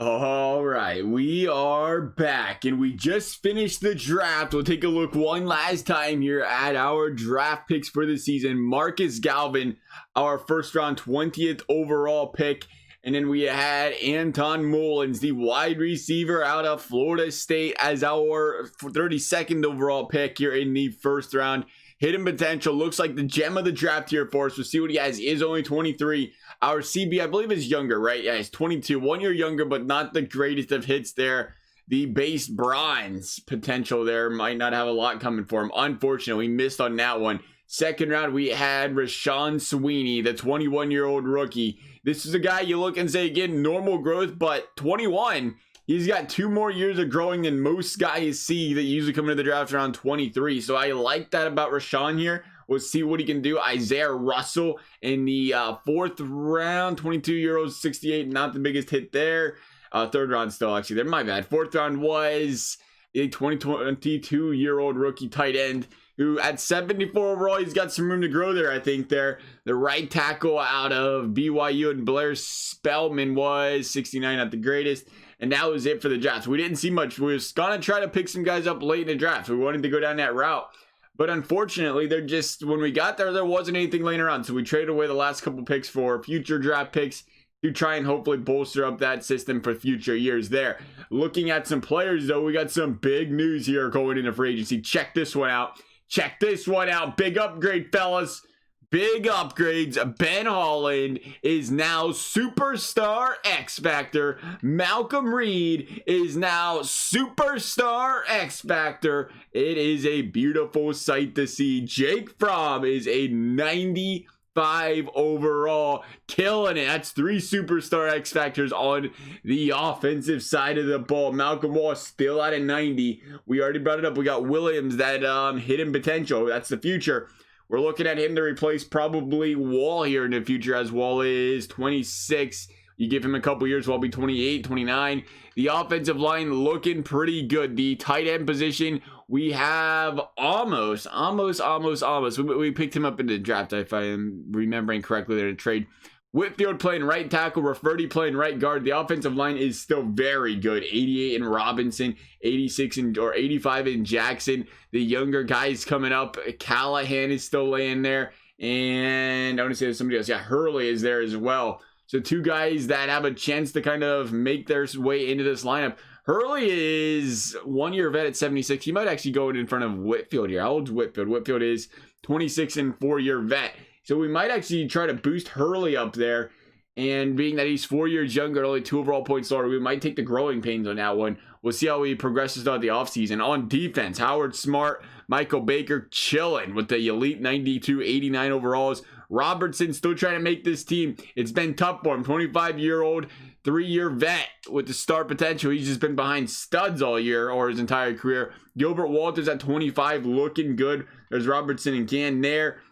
All right, we are back and we just finished the draft. We'll take a look one last time here at our draft picks for the season. Marcus Galvin, our first round 20th overall pick. And then we had Anton Mullins, the wide receiver out of Florida State, as our 32nd overall pick here in the first round. Hidden potential, looks like the gem of the draft here for us. We'll see what he has. He is only 23. Our CB, I believe, is younger, right? Yeah, he's 22. 1 year younger, but not the greatest of hits there. The base bronze potential there might not have a lot coming for him. Unfortunately, we missed on that one. Second round, we had Rashawn Sweeney, the 21-year-old rookie. This is a guy you look and say, again, normal growth, but 21. He's got 2 more years of growing than most guys see that usually come into the draft around 23. So I like that about Rashawn here. We'll see what he can do. Isaiah Russell in the 4th round, 22-year-old, 68, not the biggest hit there. 3rd round still, actually. They're my bad. 4th round was a 22-year-old rookie tight end who at 74 overall, he's got some room to grow there, I think there. The right tackle out of BYU and Blair Spellman was 69, not the greatest. And that was it for the draft. We didn't see much. We was going to try to pick some guys up late in the draft. We wanted to go down that route. But unfortunately, they're just, when we got there wasn't anything laying around. So we traded away the last couple picks for future draft picks to try and hopefully bolster up that system for future years there. Looking at some players, though, we got some big news here going into free agency. Check this one out. Check this one out. Big upgrade, fellas. Big upgrades. Ben Holland is now Superstar X Factor. Malcolm Reed is now Superstar X Factor. It is a beautiful sight to see. Jake Fromm is a 95 overall. Killing it. That's 3 Superstar X Factors on the offensive side of the ball. Malcolm Wall still at a 90. We already brought it up. We got Williams, that hidden potential. That's the future. We're looking at him to replace probably Wall here in the future, as Wall is 26. You give him a couple years, Wall will be 28, 29. The offensive line looking pretty good. The tight end position, we have almost. We picked him up in the draft, if I am remembering correctly, there in trade. Whitfield playing right tackle, Rafferty playing right guard. The offensive line is still very good. 88 in Robinson, 86 or 85 in Jackson. The younger guys coming up. Callahan is still laying there. And I want to say there's somebody else. Yeah, Hurley is there as well. So 2 guys that have a chance to kind of make their way into this lineup. Hurley is 1-year vet at 76. He might actually go in front of Whitfield here. How old's Whitfield? Whitfield is 26 and 4-year vet. So we might actually try to boost Hurley up there. And being that he's 4 years younger, only 2 overall points lower, we might take the growing pains on that one. We'll see how he progresses throughout the offseason. On defense, Howard Smart, Michael Baker chilling with the elite 92, 89 overalls. Robertson still trying to make this team. It's been tough for him. 25-year-old, 3-year vet with the star potential. He's just been behind studs all year or his entire career. Gilbert Walters at 25, looking good. There's Robertson again there.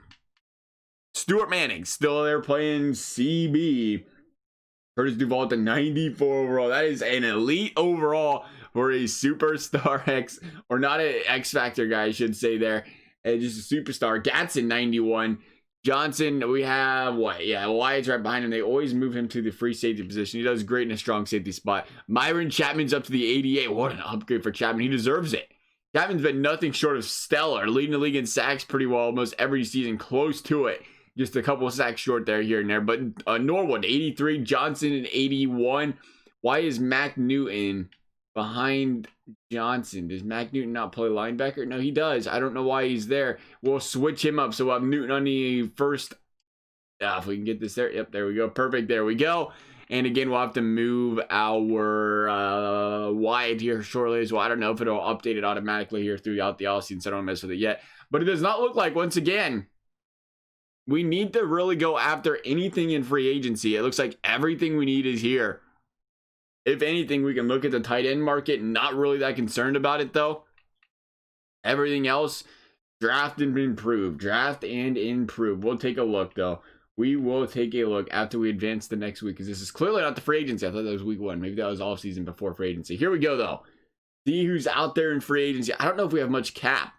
Stuart Manning still there playing CB. Curtis Duval to 94 overall. That is an elite overall for a Superstar X, or not an X Factor guy, I should say there. And just a superstar. Gatson 91. Johnson, we have what? Yeah, Wyatt's right behind him. They always move him to the free safety position. He does great in a strong safety spot. Myron Chapman's up to the 88. What an upgrade for Chapman. He deserves it. Chapman's been nothing short of stellar, leading the league in sacks pretty well almost every season, close to it. Just a couple of sacks short there, here and there. But Norwood, 83. Johnson, in 81. Why is Mac Newton behind Johnson? Does Mac Newton not play linebacker? No, he does. I don't know why he's there. We'll switch him up. So we'll have Newton on the first. If we can get this there. Yep, there we go. Perfect. There we go. And again, we'll have to move our Wyatt here shortly as well. I don't know if it'll update it automatically here throughout the offseason, so I don't mess with it yet. But it does not look like, once again, we need to really go after anything in free agency. It looks like everything we need is here. If anything, we can look at the tight end market. Not really that concerned about it, though. Everything else, draft and improve. Draft and improve. We'll take a look, though. We will take a look after we advance the next week, because this is clearly not the free agency. I thought that was week 1. Maybe that was off season before free agency. Here we go, though. See who's out there in free agency. I don't know if we have much cap.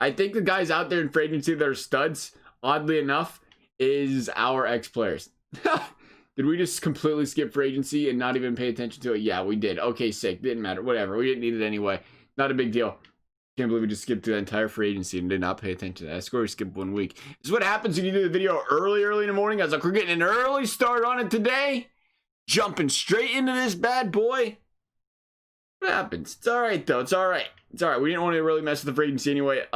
I think the guys out there in free agency that are studs, oddly enough, is our ex-players. Did we just completely skip free agency and not even pay attention to it? Yeah, we did. Okay, sick. Didn't matter. Whatever. We didn't need it anyway. Not a big deal. Can't believe we just skipped through the entire free agency and did not pay attention to that. I swear we skipped 1 week. This is what happens when you do the video early in the morning. I was like, we're getting an early start on it today. Jumping straight into this bad boy. What happens? It's all right, though. It's all right. It's all right. We didn't want to really mess with the free agency anyway.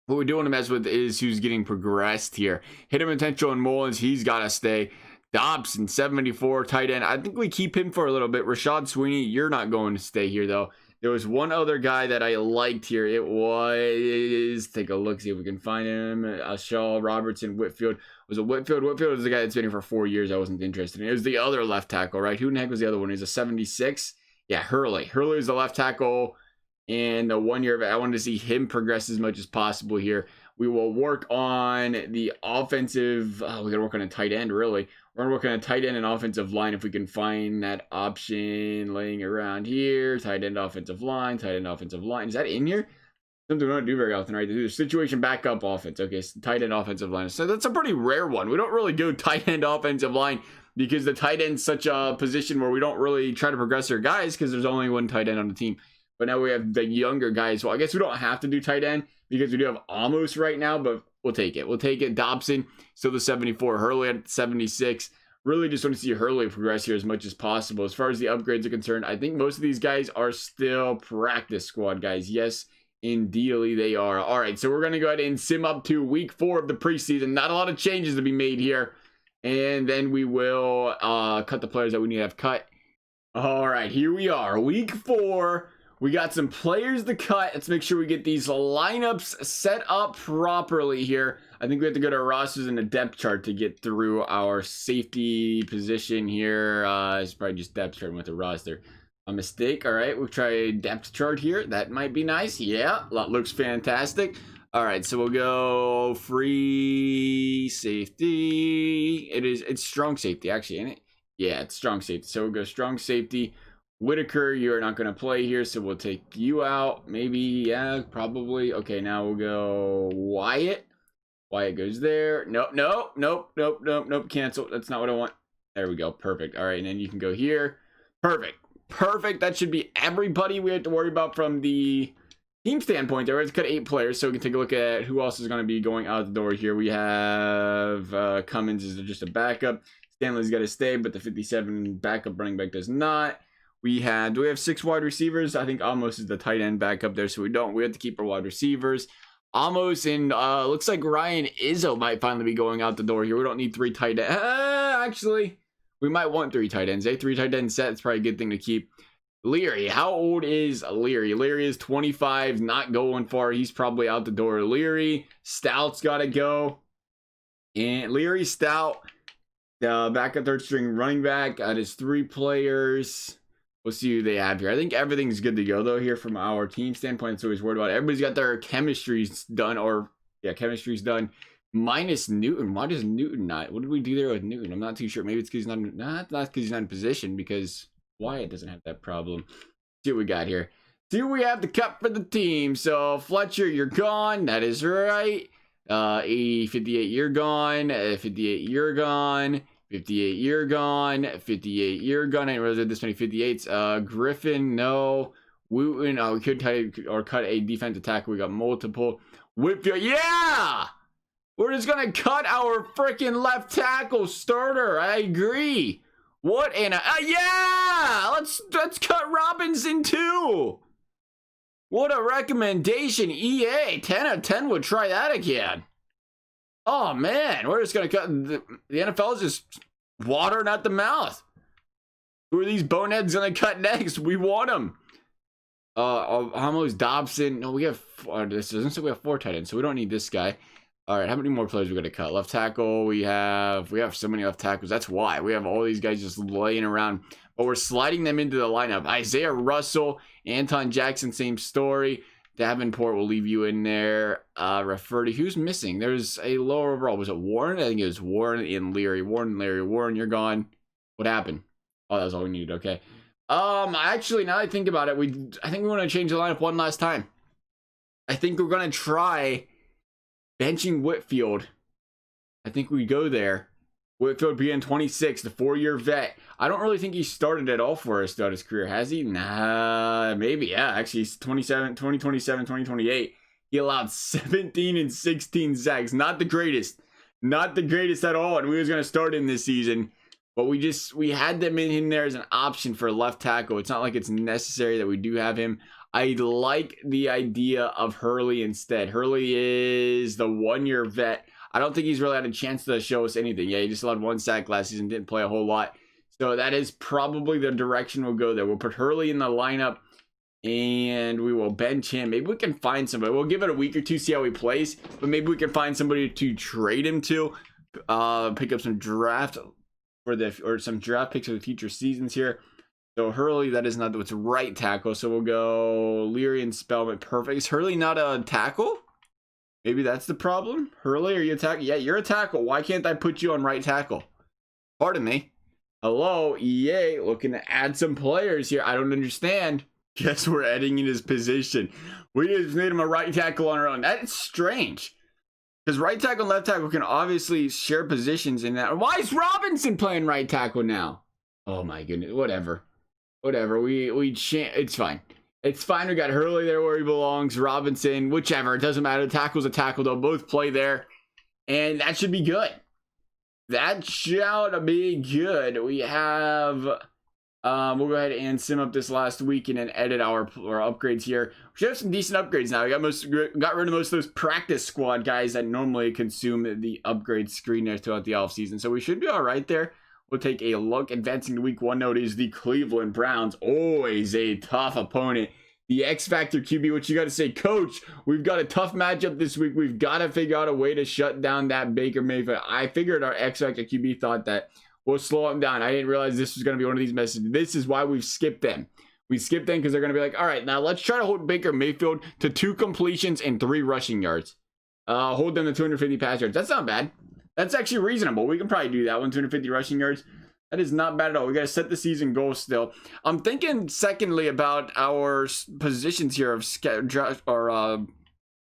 What we do want to mess with is who's getting progressed here. Hidden potential and Mullins. He's got to stay. Dobson, 74, tight end. I think we keep him for a little bit. Rashad Sweeney, you're not going to stay here, though. There was one other guy that I liked here. It was, take a look, see if we can find him. Shaw, Robertson, Whitfield. Was it Whitfield? Whitfield was the guy that's been here for 4 years. I wasn't interested in. It was the other left tackle, right? Who in the heck was the other one? He's a 76. Yeah, Hurley. Hurley is the left tackle. And the 1 year, I wanted to see him progress as much as possible here. We will work on the offensive. We got to work on a tight end, really. We're going to work on a tight end and offensive line if we can find that option laying around here. Tight end, offensive line, tight end, offensive line. Is that in here? Something we don't do very often, right? The situation backup offense. Okay, so tight end, offensive line. So that's a pretty rare one. We don't really go tight end, offensive line because the tight end's such a position where we don't really try to progress our guys because there's only one tight end on the team. But now we have the younger guys. Well, I guess we don't have to do tight end because we do have Amos right now, but we'll take it. We'll take it. Dobson, still the 74. Hurley at 76. Really just want to see Hurley progress here as much as possible. As far as the upgrades are concerned, I think most of these guys are still practice squad guys. Yes, indeed they are. All right, so we're going to go ahead and sim up to week 4 of the preseason. Not a lot of changes to be made here. And then we will cut the players that we need to have cut. All right, here we are. Week 4. We got some players to cut. Let's make sure we get these lineups set up properly here. I think we have to go to our rosters and the depth chart to get through our safety position here. It's probably just depth chart with the roster. A mistake. All right, we'll try a depth chart here. That might be nice. Yeah, that looks fantastic. All right, so we'll go free safety. It's strong safety, actually, ain't it? Yeah, it's strong safety. So we'll go strong safety. Whitaker, you are not going to play here, so we'll take you out. Maybe, yeah, probably. Okay, now we'll go Wyatt. Wyatt goes there. Nope. Cancel. That's not what I want. There we go. Perfect. All right, and then you can go here. Perfect. That should be everybody we have to worry about from the team standpoint. There, let's cut 8 players, so we can take a look at who else is going to be going out the door here. We have Cummins is just a backup. Stanley's got to stay, but the 57 backup running back does not. Do we have 6 wide receivers? I think Amos is the tight end backup there, so we have to keep our wide receivers. Amos and looks like Ryan Izzo might finally be going out the door here. We don't need 3 tight ends. Actually, we might want 3 tight ends. 3 tight end set. It's probably a good thing to keep. Leary, how old is Leary? Leary is 25, not going far. He's probably out the door. Leary, Stout's got to go. And Leary, Stout, backup third string running back. That is 3 players. We'll see who they have here. I think everything's good to go, though, here from our team standpoint. So he's worried about it. Everybody's got their chemistries done, chemistry's done. Minus Newton. Why does Newton not? What did we do there with Newton? I'm not too sure. Maybe it's because he's not. Nah, it's not because he's not in position, because Wyatt doesn't have that problem. See what we got here. See what we have to cut for the team. So Fletcher, you're gone. That is right. 58, you're gone. 58, you're gone. 58, you're gone. 58, you're gone. I didn't realize this many 58s. Griffin, no. Wooten, we could cut a defensive tackle. We got multiple. Whitfield, yeah! We're just gonna cut our freaking left tackle starter. I agree. What an yeah! Let's cut Robinson too. What a recommendation, EA. 10 out of 10 would try that again. Oh man, we're just gonna cut. The NFL is just watering at the mouth. Who are these boneheads gonna cut next? We want them. Almost Dobson. No, we have. This doesn't say we have 4 tight ends, so we don't need this guy. All right, how many more players we got to cut? Left tackle. We have so many left tackles. That's why we have all these guys just laying around. But we're sliding them into the lineup. Isaiah Russell, Anton Jackson, same story. Davenport will leave you in there. Rafferty, who's missing? There's a lower overall. Was it Warren? I think it was Warren and Leary. Warren, you're gone. What happened? Oh, that was all we needed. Okay. Actually, now that I think about it, I think we want to change the lineup one last time. I think we're gonna try benching Whitfield. I think we go there. Whitfield being 26, the 4-year vet. I don't really think he started at all for us throughout his career, has he? Nah, maybe. Yeah, actually, he's 2027, 2028. He allowed 17 and 16 sacks. Not the greatest. Not the greatest at all. And we was going to start him this season. But we had them in there as an option for left tackle. It's not like it's necessary that we do have him. I like the idea of Hurley instead. Hurley is the 1-year vet. I don't think he's really had a chance to show us anything. Yeah, he just allowed 1 sack last season, didn't play a whole lot. So that is probably the direction we'll go there. We'll put Hurley in the lineup, and we will bench him. Maybe we can find somebody. We'll give it a week or two, see how he plays. But maybe we can find somebody to trade him to. Pick up some draft some draft picks for the future seasons here. So Hurley, that is not what's right tackle. So we'll go Leary and Spellman. Perfect. Is Hurley not a tackle? Maybe that's the problem. Hurley, are you a tackle? Yeah, you're a tackle. Why can't I put you on right tackle? Pardon me. Hello, EA, looking to add some players here. I don't understand. Guess we're adding in his position. We just made him a right tackle on our own. That's strange. Because right tackle and left tackle can obviously share positions in that. Why is Robinson playing right tackle now? Oh my goodness. Whatever. It's fine. It's fine. We got Hurley there where he belongs. Robinson, whichever. It doesn't matter. Tackle's a tackle. They'll both play there. And that should be good. That should be good. We have... we'll go ahead and sim up this last week and then edit our upgrades here. We should have some decent upgrades now. We got rid of most of those practice squad guys that normally consume the upgrade screen there throughout the offseason. So we should be all right there. We'll take a look. Advancing to week 1 note is the Cleveland Browns. Always a tough opponent. The X Factor QB, what you got to say? Coach, we've got a tough matchup this week. We've got to figure out a way to shut down that Baker Mayfield. I figured our X Factor QB thought that we'll slow them down. I didn't realize this was going to be one of these messages. This is why we've skipped them. We skipped them because they're going to be like, all right, now let's try to hold Baker Mayfield to 2 completions and 3 rushing yards. Hold them to 250 pass yards. That's not bad. That's actually reasonable. We can probably do that one, 250 rushing yards. That is not bad at all. We got to set the season goal still. I'm thinking, secondly, about our positions here of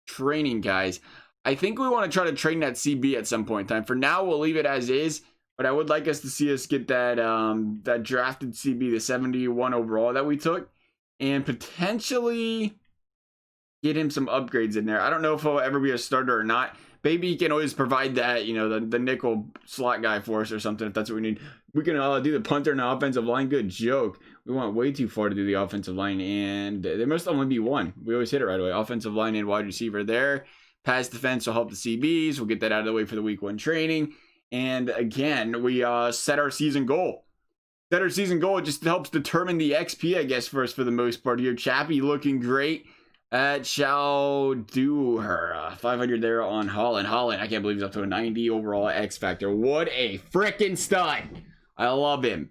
training guys. I think we want to try to train that CB at some point in time. For now, we'll leave it as is. But I would like us to see us get that that drafted CB, the 71 overall that we took, and potentially get him some upgrades in there. I don't know if he'll ever be a starter or not. Maybe he can always provide that, the nickel slot guy for us or something if that's what we need. We can do the punter and the offensive line. Good joke. We went way too far to do the offensive line, and there must only be one. We always hit it right away. Offensive line and wide receiver there. Pass defense will help the CBs. We'll get that out of the way for the week 1 training. And again, we set our season goal. It just helps determine the XP, I guess, for us for the most part here. Chappie looking great. That shall do her. 500 there on Holland. I can't believe he's up to a 90 overall X Factor. What a freaking stud. I love him.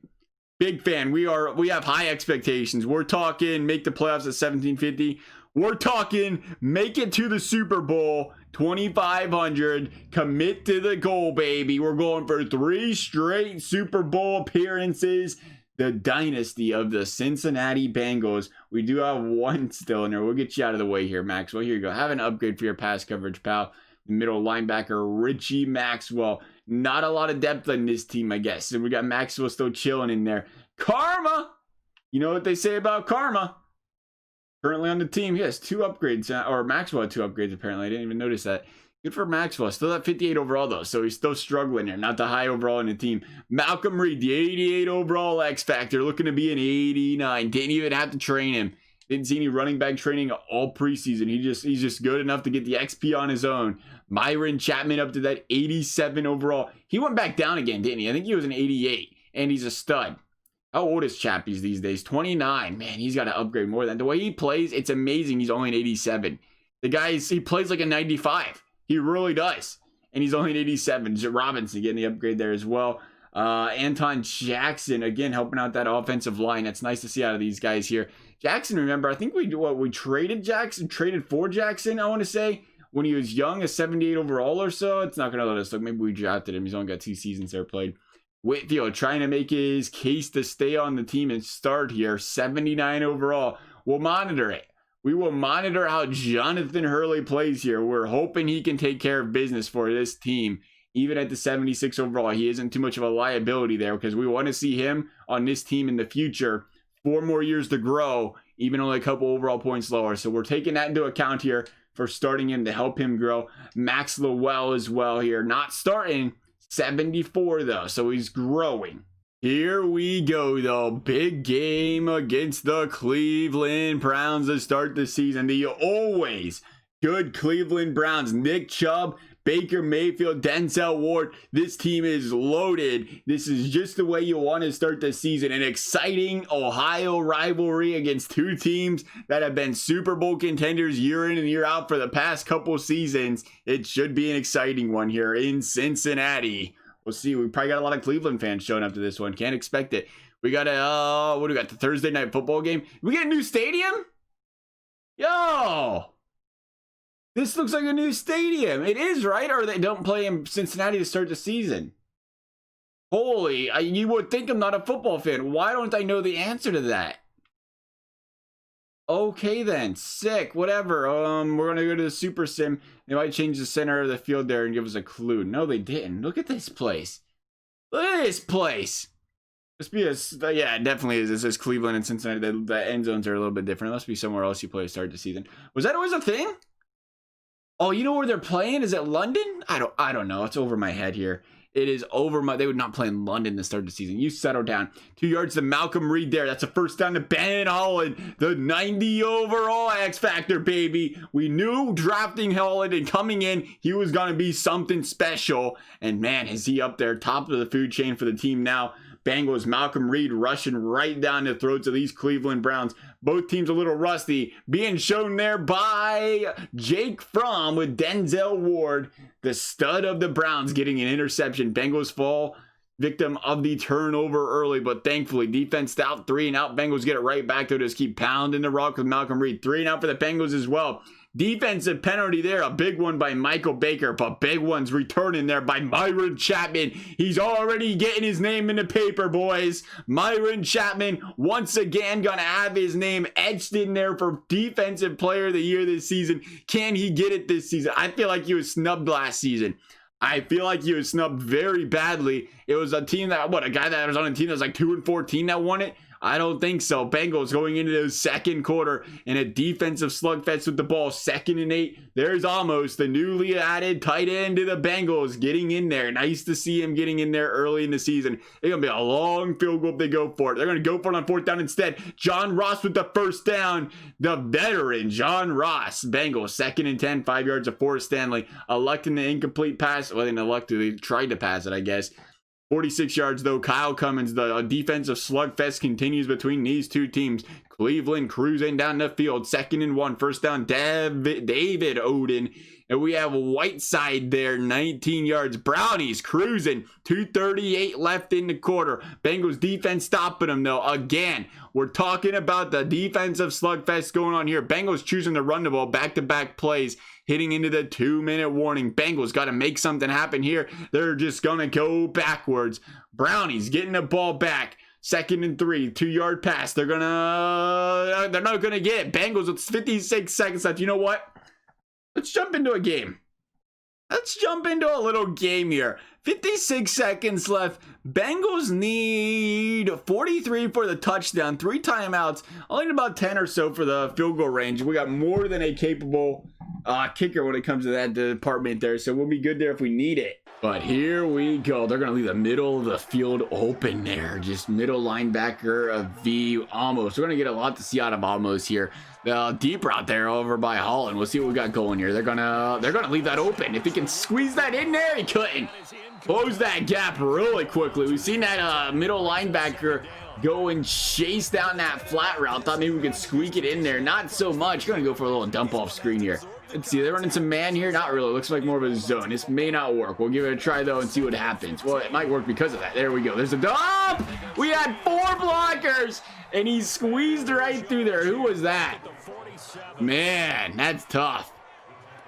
Big fan. We have high expectations. We're talking make the playoffs at 1750. We're talking make it to the Super Bowl 2,500. Commit to the goal, baby. We're going for 3 straight Super Bowl appearances. The dynasty of the Cincinnati Bengals. We do have 1 still in there. We'll get you out of the way here, Maxwell. Here you go. Have an upgrade for your pass coverage, pal. Middle linebacker, Richie Maxwell. Not a lot of depth on this team, I guess. So we got Maxwell still chilling in there. Karma! You know what they say about karma. Currently on the team, he has 2 upgrades. Or Maxwell had 2 upgrades, apparently. I didn't even notice that. Good for Maxwell. Still at 58 overall, though, so he's still struggling there. Not the high overall in the team. Malcolm Reed, the 88 overall X Factor, looking to be an 89. Didn't even have to train him. Didn't see any running back training all preseason. He's just good enough to get the XP on his own. Myron Chapman up to that 87 overall. He went back down again, didn't he? I think he was an 88, and he's a stud. How old is Chappies these days? 29. Man, he's got to upgrade more than that. The way he plays, it's amazing. He's only an 87. The guy, he plays like a 95. He really does. And he's only an 87. Robinson getting the upgrade there as well. Anton Jackson, again, helping out that offensive line. That's nice to see out of these guys here. Jackson, remember, I think we traded for Jackson, I want to say, when he was young, a 78 overall or so. It's not going to let us look. Maybe we drafted him. He's only got 2 seasons there played. Whitfield trying to make his case to stay on the team and start here. 79 overall. We'll monitor it. We will monitor how Jonathan Hurley plays here. We're hoping he can take care of business for this team Even at the 76 overall, he isn't too much of a liability there because we want to see him on this team in the future. 4 more years to grow, even only a couple overall points lower. So we're taking that into account here for starting him to help him grow. Max Lowell as well here. Not starting, 74 though, so he's growing. Here we go though. Big game against the Cleveland Browns to start the season. The always good Cleveland Browns. Nick Chubb, Baker Mayfield, Denzel Ward. This team is loaded. This is just the way you want to start the season. An exciting Ohio rivalry against 2 teams that have been Super Bowl contenders year in and year out for the past couple seasons. It should be an exciting one here in Cincinnati. We'll see. We probably got a lot of Cleveland fans showing up to this one. Can't expect it. We got what do we got? The Thursday night football game. We get a new stadium? Yo! This looks like a new stadium. It is, right? Or they don't play in Cincinnati to start the season. Holy, you would think I'm not a football fan. Why don't I know the answer to that? Okay then, sick, whatever. We're gonna go to the Super Sim. They might change the center of the field there and give us a clue. No, they didn't. Look at this place. Look at this place. Must be yeah, it definitely is. It says Cleveland and Cincinnati. The end zones are a little bit different. It must be somewhere else you play to start the season. Was that always a thing? Oh, you know where they're playing? Is it London? I don't know. It's over my head here. It is over my... They would not play in London to start the season. You settle down. 2 yards to Malcolm Reed there. That's a first down to Ben Holland. The 90 overall X Factor, baby. We knew drafting Holland and coming in, he was going to be something special. And man, is he up there, top of the food chain for the team now. Bengals, Malcolm Reed rushing right down the throats of these Cleveland Browns. Both teams a little rusty. Being shown there by Jake Fromm with Denzel Ward, the stud of the Browns, getting an interception. Bengals fall victim of the turnover early, but thankfully defense out 3 and out. Bengals get it right back to just keep pounding the rock with Malcolm Reed. 3 and out for the Bengals as well. Defensive penalty there, a big one by Michael Baker, but big ones returning there by Myron Chapman. He's already getting his name in the paper, boys. Myron Chapman once again gonna have his name etched in there for Defensive Player of the Year this season. Can he get it this season? I feel like he was snubbed last season. I feel like he was snubbed very badly. It was a team that, a guy that was on a team that was like 2-14 that won it? I don't think so. Bengals going into the second quarter in a defensive slugfest with the ball. 2nd and 8. There's almost the newly added tight end to the Bengals getting in there. Nice to see him getting in there early in the season. It's going to be a long field goal if they go for it. They're going to go for it on 4th down instead. John Ross with the first down. The veteran, John Ross. Bengals, 2nd and 10. 5 yards of Forrest Stanley. Electing the incomplete pass. Well, they didn't elect to. They tried to pass it, I guess. 46 yards though. Kyle Cummins, the defensive slugfest continues between these 2 teams. Cleveland cruising down the field. 2nd and 1. First down, David Odin. And we have Whiteside there, 19 yards. Brownies cruising. 2:38 left in the quarter. Bengals defense stopping them though. Again, we're talking about the defensive slugfest going on here. Bengals choosing to run the ball, back-to-back plays, hitting into the 2-minute warning. Bengals got to make something happen here. They're just going to go backwards. Brownies getting the ball back. 2nd and 3, 2-yard pass. They're not going to get it. Bengals with 56 seconds left. You know what? Let's jump into a game. Let's jump into a little game here. 56 seconds left. Bengals need 43 for the touchdown. 3 timeouts. Only about 10 or so for the field goal range. We got more than a capable kicker when it comes to that department there. So we'll be good there if we need it. But here we go. They're going to leave the middle of the field open there. Just middle linebacker of V almost. We're going to get a lot to see out of almost here. Deep route there over by Holland. We'll see what we got going here. They're gonna leave that open. If he can squeeze that in there, he couldn't. Close that gap really quickly. We've seen that middle linebacker go and chase down that flat route. Thought maybe we could squeak it in there. Not so much. Gonna go for a little dump off screen here. Let's see. They're running some man here. Not really. Looks like more of a zone. This may not work. We'll give it a try though and see what happens. Well, it might work because of that. There we go. There's a dump. We had 4 blockers and he squeezed right through there. Who was that? Man, that's tough.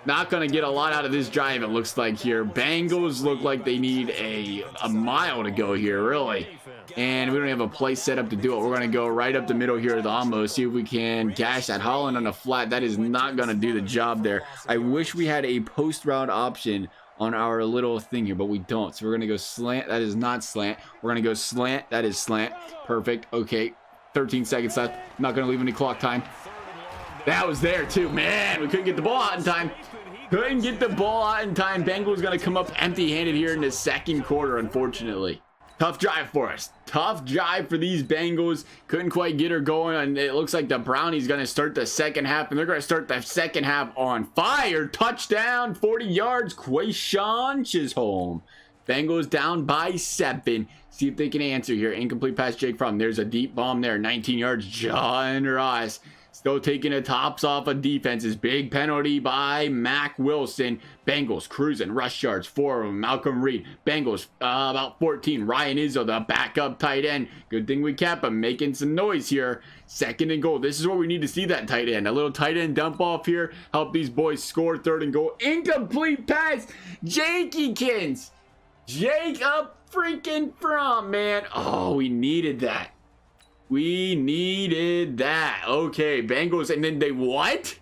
Not going to get a lot out of this drive, it looks like here. Bengals look like they need a mile to go here, really. And we don't have a play set up to do it. We're going to go right up the middle here with Amo. See if we can gash that Holland on a flat. That is not going to do the job there. I wish we had a post-route option on our little thing here, but we don't. So we're going to go slant. That is not slant. We're going to go slant. That is slant. Perfect. Okay. 13 seconds left. I'm not going to leave any clock time. That was there too. Man, we couldn't get the ball out in time. Couldn't get the ball out in time. Bengals going to come up empty-handed here in the second quarter, unfortunately. Tough drive for us. Tough drive for these Bengals. Couldn't quite get her going. And it looks like the Brownies going to start the second half. And they're going to start the second half on fire. Touchdown, 40 yards. Quayshawn Chisholm. Bengals down by 7. See if they can answer here. Incomplete pass, Jake Fromm. There's a deep bomb there. 19 yards. John Ross. Still taking the tops off of defenses. Big penalty by Mac Wilson. Bengals cruising. Rush yards, 4 of them. Malcolm Reed. Bengals about 14. Ryan Izzo, the backup tight end. Good thing we kept him. Making some noise here. 2nd and goal. This is where we need to see that tight end. A little tight end dump off here. Help these boys score. 3rd and goal. Incomplete pass. Jakekins. Jacob freaking Fromm, man. Oh, we needed that. We needed that. Okay, Bengals, and then they what?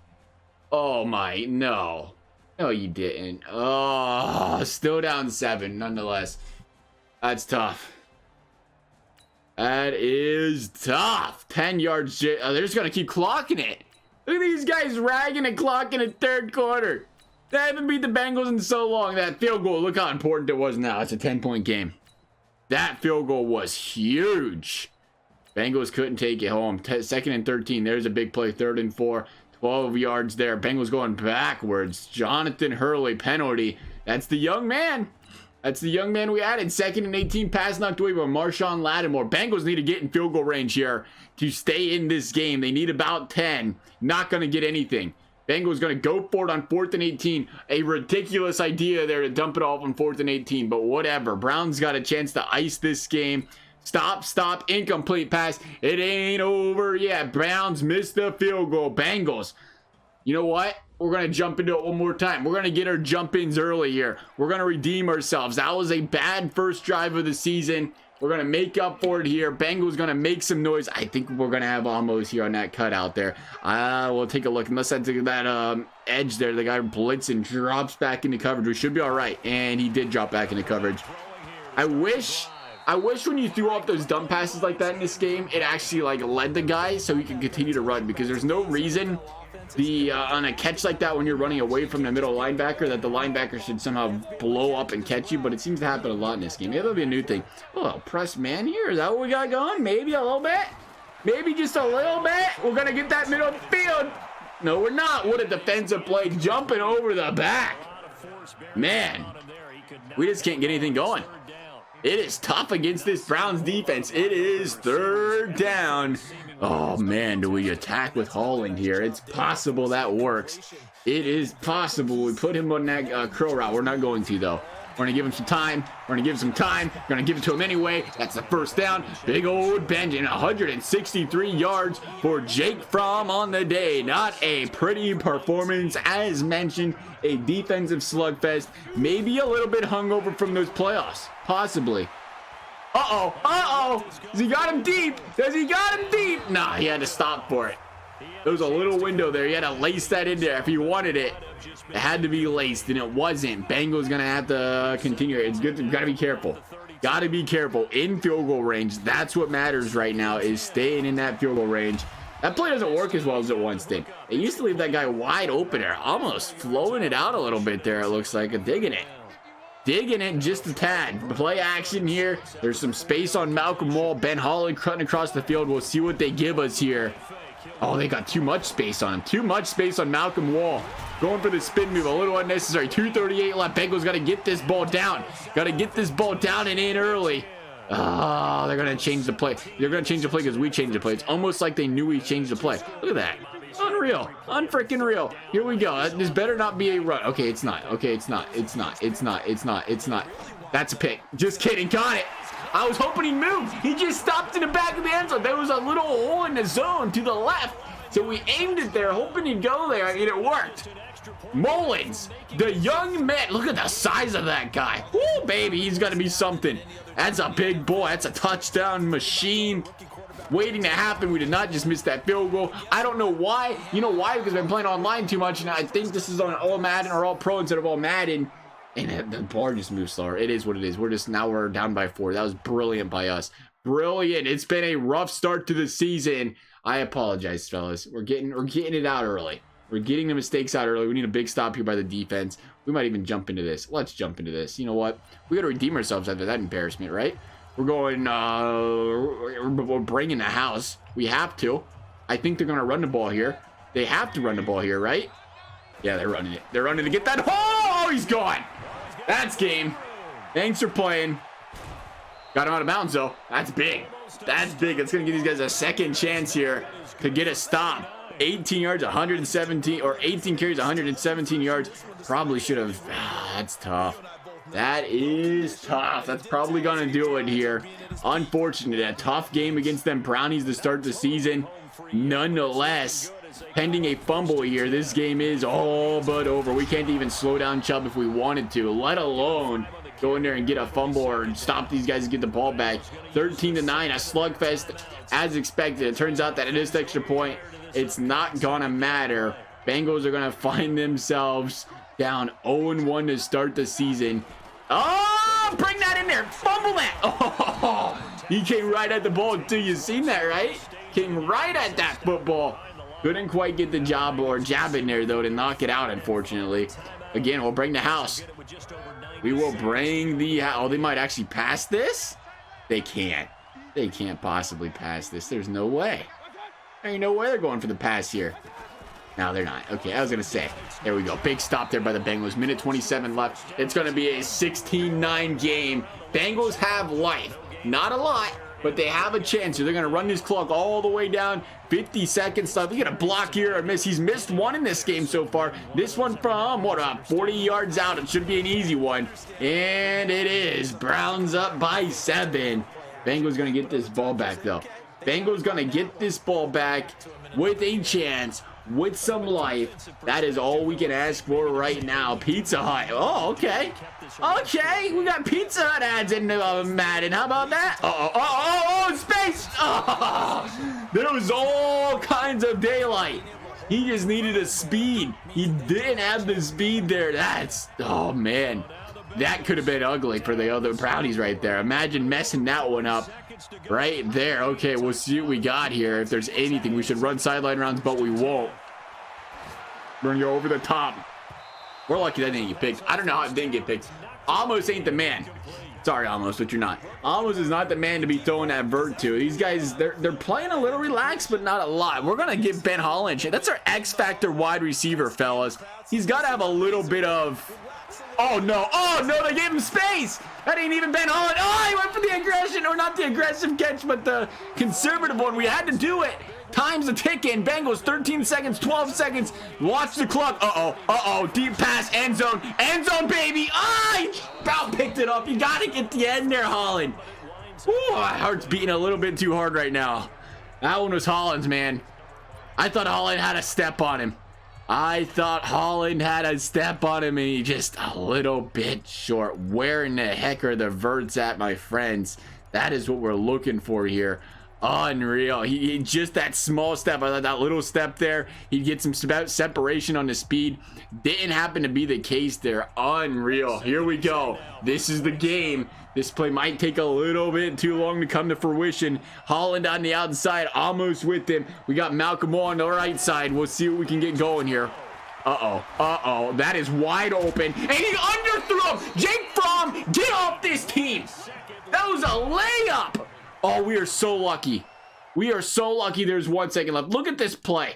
Oh my, no. No, you didn't. Oh, still down 7, nonetheless. That's tough. That is tough. 10 yards. They're just going to keep clocking it. Look at these guys ragging and clocking in 3rd quarter. They haven't beat the Bengals in so long. That field goal, look how important it was now. It's a 10-point game. That field goal was huge. Bengals couldn't take it home. 2nd and 13. There's a big play. 3rd and 4. 12 yards there. Bengals going backwards. Jonathan Hurley penalty. That's the young man. That's the young man we added. 2nd and 18. Pass knocked away by Marshawn Lattimore. Bengals need to get in field goal range here to stay in this game. They need about 10. Not going to get anything. Bengals going to go for it on 4th and 18. A ridiculous idea there to dump it off on 4th and 18. But whatever. Browns got a chance to ice this game. Stop, incomplete pass. It ain't over yet. Browns missed the field goal. Bengals, you know what? We're going to jump into it one more time. We're going to get our jump-ins early here. We're going to redeem ourselves. That was a bad first drive of the season. We're going to make up for it here. Bengals going to make some noise. I think we're going to have Amos here on that cutout there. We'll take a look. Unless I take that edge there, the guy blitzing drops back into coverage. We should be all right. And he did drop back into coverage. I wish when you threw off those dump passes like that in this game, it actually like led the guy so he can continue to run, because there's no reason on a catch like that when you're running away from the middle linebacker that the linebacker should somehow blow up and catch you, but it seems to happen a lot in this game. Maybe that'll be a new thing. Oh, press man here. Is that what we got going? Maybe a little bit. Maybe just a little bit. We're going to get that middle field. No, we're not. What a defensive play. Jumping over the back. Man, we just can't get anything going. It is tough against this Browns defense. It is 3rd down. Oh, man, do we attack with Holland here? It's possible that works. It is possible. We put him on that curl route. We're not going to, though. We're going to give him some time. We're going to give him some time. We're going to give it to him anyway. That's the 1st down. Big old Benjamin. 163 yards for Jake Fromm on the day. Not a pretty performance, as mentioned. A defensive slugfest. Maybe a little bit hungover from those playoffs. Possibly. Uh-oh. Does he got him deep? Nah, he had to stop for it. There was a little window there. You had to lace that in there if you wanted it. It had to be laced, and it wasn't. Bengals going to have to continue. It's good. You got to be careful. Got to be careful. In field goal range. That's what matters right now, is staying in that field goal range. That play doesn't work as well as it once did. It used to leave that guy wide open there. Almost flowing it out a little bit there, it looks like. Digging it just a tad. Play action here. There's some space on Malcolm Wall. Ben Holland cutting across the field. We'll see what they give us here. Oh, they got too much space on him. Too much space on Malcolm Wall. Going for the spin move. A little unnecessary. 2:38 left. Bengals got to get this ball down. Got to get this ball down and in early. Oh, they're going to change the play. They're going to change the play because we changed the play. It's almost like they knew we changed the play. Look at that. Unreal. Unfreaking real. Here we go. This better not be a run. Okay, it's not. It's not. That's a pick. Just kidding. Got it. I was hoping he'd move. He just stopped in the back of the end zone. There was a little hole in the zone to the left. So we aimed it there, hoping he'd go there, and it worked. Mullins, the young man. Look at the size of that guy. Woo, baby, he's going to be something. That's a big boy. That's a touchdown machine waiting to happen. We did not just miss that field goal. I don't know why. You know why? Because I've been playing online too much, and I think this is on all Madden or all Pro instead of all Madden. And the bar just moves slower. It is what it is. We're down by 4. That was brilliant by us. Brilliant. It's been a rough start to the season. I apologize, fellas. We're getting it out early. We're getting the mistakes out early. We need a big stop here by the defense. We might even jump into this. Let's jump into this. You know what? We got to redeem ourselves after that embarrassment, right? We're going, we're bringing the house. We have to. I think they're going to run the ball here. They have to run the ball here, right? Yeah, they're running it. They're running to get that. Oh, he's gone. That's game. Thanks for playing. Got him out of bounds, though. That's big. That's big. That's going to give these guys a second chance here to get a stop. 18 yards, 117, or 18 carries, 117 yards. Probably should have. That's tough. That is tough. That's probably going to do it here. Unfortunate. A tough game against them Brownies to start the season. Nonetheless, pending a fumble here, this game is all but over. We can't even slow down Chubb if we wanted to, let alone go in there and get a fumble or stop these guys and get the ball back. 13-9, a slugfest as expected. It turns out that it is extra point. It's not gonna matter. Bengals are gonna find themselves down 0-1 to start the season. Oh, bring that in there. Fumble that. Oh, he came right at the ball too. You seen that, right? Came right at that football. Couldn't quite get the job or jab in there, though, to knock it out, unfortunately. Again, we'll bring the house. We will bring the house. Oh, they might actually pass this? They can't. They can't possibly pass this. There's no way. There ain't no way they're going for the pass here. No, they're not. Okay, I was going to say. There we go. Big stop there by the Bengals. Minute 27 left. It's going to be a 16-9 game. Bengals have life. Not a lot, but they have a chance. So they're going to run this clock all the way down. 50 seconds left. We get a block here or miss. He's missed one in this game so far. This one from, 40 yards out. It should be an easy one. And it is. Browns up by 7. Bengals going to get this ball back, though. Bengals going to get this ball back with a chance, with some life. That is all we can ask for right now. Pizza Hut. Oh, okay. Okay, we got Pizza Hut ads in Madden. How about that? Space. Oh, there was all kinds of daylight. He just needed a speed. He didn't have the speed there. That's, oh, man. That could have been ugly for the other Brownies right there. Imagine messing that one up. Right there. Okay, we'll see what we got here. If there's anything, we should run sideline rounds, but we won't. We're gonna go over the top. We're lucky that didn't get picked. I don't know how it didn't get picked. Almost ain't the man. Sorry, Almost, but you're not. Almost is not the man to be throwing that vert to. These guys, they're playing a little relaxed, but not a lot. We're gonna give Ben Holland. That's our X Factor wide receiver, fellas. He's got to have a little bit of. Oh no, they gave him space. That ain't even Ben Holland. Oh, he went for the aggression, or not the aggressive catch, but the conservative one. We had to do it. Time's a ticking. Bengals, 13 seconds, 12 seconds. Watch the clock. Deep pass, end zone, baby. He about picked it up. You gotta get the end there, Holland. Ooh, my heart's beating a little bit too hard right now. That one was Holland's, man. I thought Holland had a step on him. And he just a little bit short. Where in the heck are the verts at, my friends? That is what we're looking for here. Unreal. He just that small step. I thought that little step there, he'd get some separation on the speed. Didn't happen to be the case there. Unreal. Here we go. This is the game. This play might take a little bit too long to come to fruition. Holland on the outside, almost with him. We got Malcolm on the right side. We'll see what we can get going here. That is wide open. And he underthrew him. Jake Fromm, get off this team. That was a layup. Oh, we are so lucky. We are so lucky there's 1 second left. Look at this play.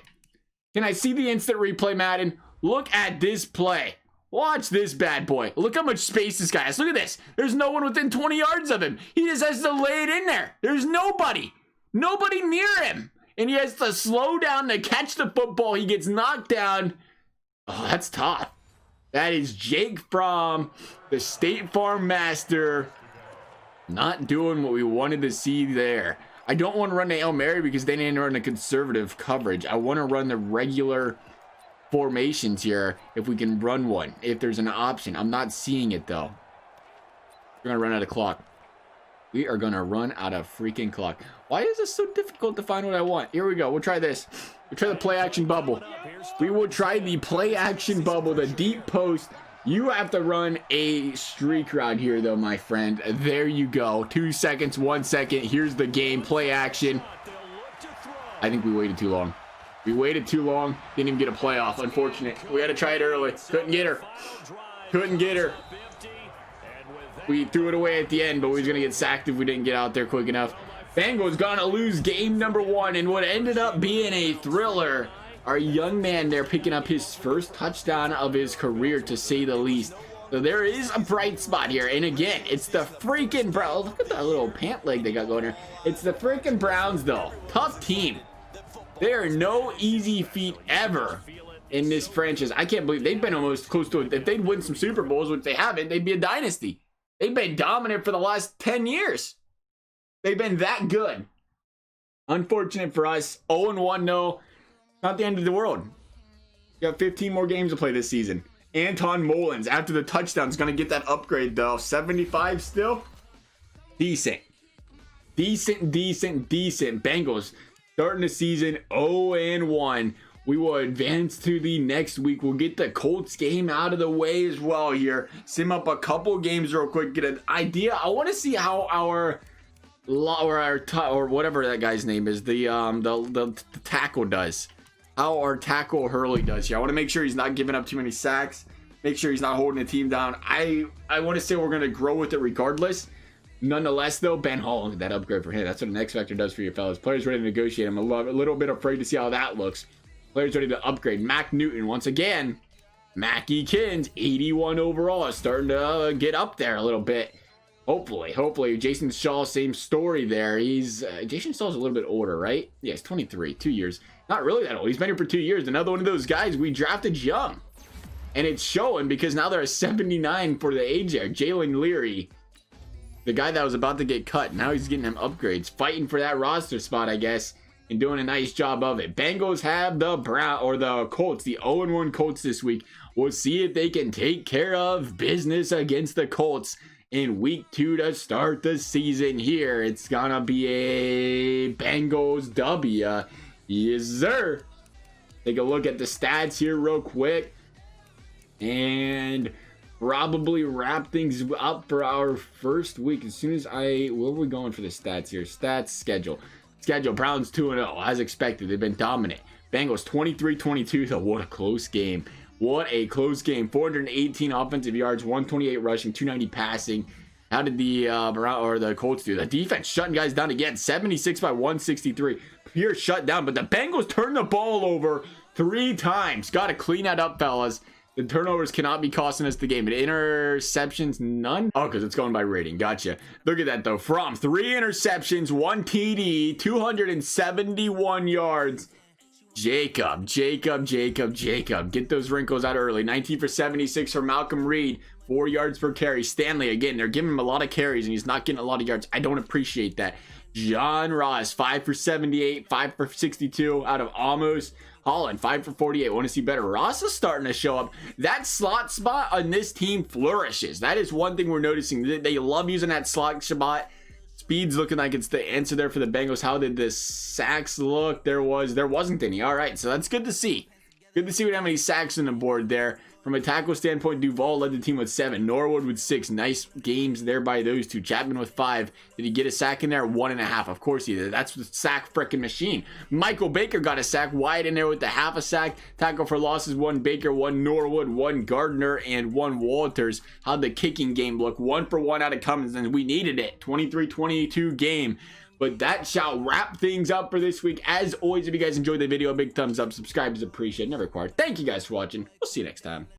Can I see the instant replay, Madden? Look at this play. Watch this bad boy. Look how much space this guy has. Look at this. There's no one within 20 yards of him. He just has to lay it in there. There's nobody. Nobody near him. And he has to slow down to catch the football. He gets knocked down. Oh, that's tough. That is Jake Fromm, the State Farm master, not doing what we wanted to see there. I don't want to run the Hail Mary because they didn't run a conservative coverage. I want to run the regular formations here if we can run one, if there's an option. I'm not seeing it though. We're gonna run out of clock. We are gonna run out of freaking clock. Why is this so difficult to find what I want? Here we go. We'll try this. We'll try the play action bubble. We will try the play action bubble, the deep post. You have to run a streak route here, though, my friend. There you go. 2 seconds, 1 second. Here's the game. Play action. I think we waited too long. We waited too long. Didn't even get a playoff. Unfortunate. We had to try it early. Couldn't get her. Couldn't get her. We threw it away at the end, but we was going to get sacked if we didn't get out there quick enough. Bengals going to lose game number 1 in what ended up being a thriller. Our young man there picking up his first touchdown of his career, to say the least. So there is a bright spot here. And again, it's the freaking Browns. Look at that little pant leg they got going here. It's the freaking Browns, though. Tough team. There are no easy feat ever in this franchise. I can't believe they've been almost close to it. If they'd win some Super Bowls, which they haven't, they'd be a dynasty. They've been dominant for the last 10 years. They've been that good. Unfortunate for us. 0-1, no. Not the end of the world. You got 15 more games to play this season. Anton Mullins, after the touchdown, is going to get that upgrade, though. 75 still? Decent. Decent. Bengals starting the season 0-1. We will advance to the next week. We'll get the Colts game out of the way as well here. Sim up a couple games real quick. Get an idea. I want to see how our whatever that guy's name is, the tackle does. How our tackle Hurley does here. I want to make sure he's not giving up too many sacks. Make sure he's not holding the team down. I want to say we're going to grow with it regardless. Nonetheless, though, Ben Hall, look at that upgrade for him. That's what an X Factor does for you fellas. Players ready to negotiate. I'm a little bit afraid to see how that looks. Players ready to upgrade. Mac Newton, once again. Mackie Kins, 81 overall. Is starting to get up there a little bit. Hopefully. Jason Shaw, same story there. Jason Shaw's a little bit older, right? Yeah, he's 23, 2 years. Not really that old. He's been here for 2 years. Another one of those guys we drafted young. And it's showing because now they're a 79 for the age there. Jalen Leary, the guy that was about to get cut. Now he's getting him upgrades. Fighting for that roster spot, I guess. And doing a nice job of it. Bengals have the Colts, the 0-1 Colts this week. We'll see if they can take care of business against the Colts in week 2 to start the season here. It's gonna be a Bengals W. Yes, sir. Take a look at the stats here real quick. And probably wrap things up for our first week. As soon as where are we going for the stats here? Stats, schedule. Browns 2-0, as expected. They've been dominant. Bengals 23-22. So what a close game. What a close game. 418 offensive yards, 128 rushing, 290 passing. How did the Colts do? The defense shutting guys down again. 76 by 163. Pure shutdown. But the Bengals turned the ball over 3 times. Got to clean that up, fellas. The turnovers cannot be costing us the game. And interceptions, none? Oh, because it's going by rating. Gotcha. Look at that, though. From 3 interceptions, 1 TD, 271 yards. Jacob. Get those wrinkles out early. 19 for 76 for Malcolm Reed. 4 yards per carry. Stanley, again, they're giving him a lot of carries, and he's not getting a lot of yards. I don't appreciate that. John Ross, 5 for 78, 5 for 62 out of almost. Holland, 5 for 48. Want to see better? Ross is starting to show up. That slot spot on this team flourishes. That is one thing we're noticing. They love using that slot spot. Speed's looking like it's the answer there for the Bengals. How did the sacks look? There wasn't any. All right, so that's good to see. Good to see we don't have any sacks on the board there. From a tackle standpoint, Duvall led the team with 7. Norwood with 6. Nice games there by those two. Chapman with 5. Did he get a sack in there? 1.5. Of course he did. That's the sack freaking machine. Michael Baker got a sack. Wyatt in there with the half a sack. Tackle for losses, 1 Baker, 1 Norwood, 1 Gardner, and 1 Walters. How'd the kicking game look? 1 for 1 out of Cummins, and we needed it. 23-22 game. But that shall wrap things up for this week. As always, if you guys enjoyed the video, a big thumbs up. Subscribe is appreciated, never required. Thank you guys for watching. We'll see you next time.